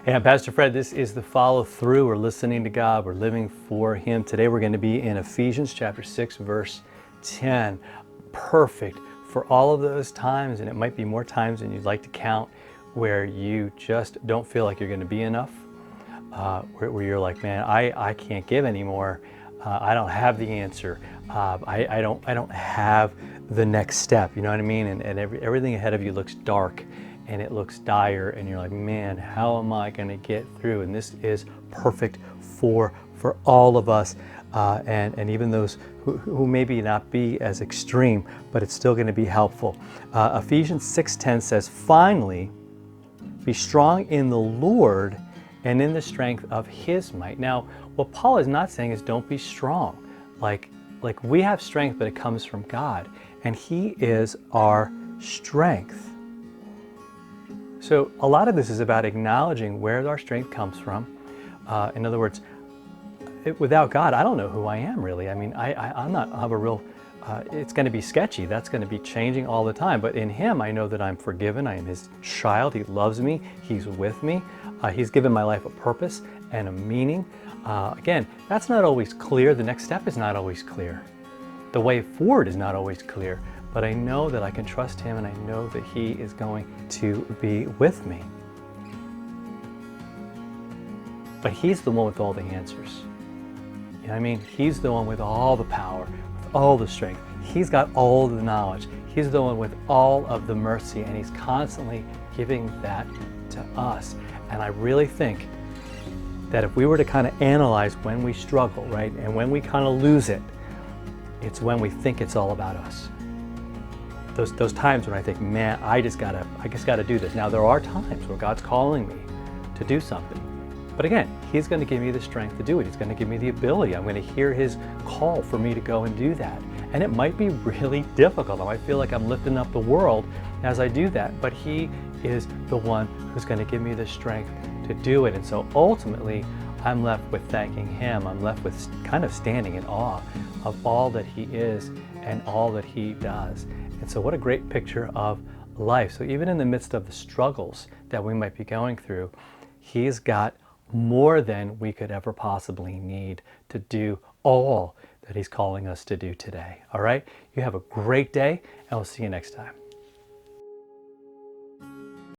And Pastor Fred, this is the follow through. We're listening to God. We're living for Him. Today we're going to be in Ephesians chapter 6, verse 10. Perfect for all of those times, and it might be more times than you'd like to count, where you just don't feel like you're going to be enough, where you're like, man, I can't give anymore. I don't have the answer. I don't have the next step. You know what I mean? And everything ahead of you looks dark and it looks dire, and you're like, man, how am I going to get through? And this is perfect for all of us, and even those who maybe not be as extreme, but it's still going to be helpful. Ephesians 6:10 says, finally, be strong in the Lord and in the strength of His might. Now, what Paul is not saying is don't be strong. Like we have strength, but it comes from God, and He is our strength. So a lot of this is about acknowledging where our strength comes from. In other words, without God, I don't know who I am really. I mean, I'm not have a real, it's going to be sketchy. That's going to be changing all the time. But in Him, I know that I'm forgiven. I am His child. He loves me. He's with me. He's given my life a purpose and a meaning. Again, that's not always clear. The next step is not always clear. The way forward is not always clear. But I know that I can trust Him, and I know that He is going to be with me. But He's the one with all the answers. You know what I mean? He's the one with all the power, with all the strength. He's got all the knowledge. He's the one with all of the mercy, and He's constantly giving that to us. And I really think that if we were to kind of analyze when we struggle, right, and when we kind of lose it, it's when we think it's all about us. Those times when I think, man, I just gotta do this. Now there are times where God's calling me to do something, but again, He's going to give me the strength to do it. He's going to give me the ability. I'm going to hear His call for me to go and do that, and it might be really difficult. I might feel like I'm lifting up the world as I do that, but He is the one who's going to give me the strength to do it. And so ultimately, I'm left with thanking Him. I'm left with kind of standing in awe of all that He is and all that He does. And so what a great picture of life. So even in the midst of the struggles that we might be going through, He's got more than we could ever possibly need to do all that He's calling us to do today. All right? You have a great day, and we'll see you next time.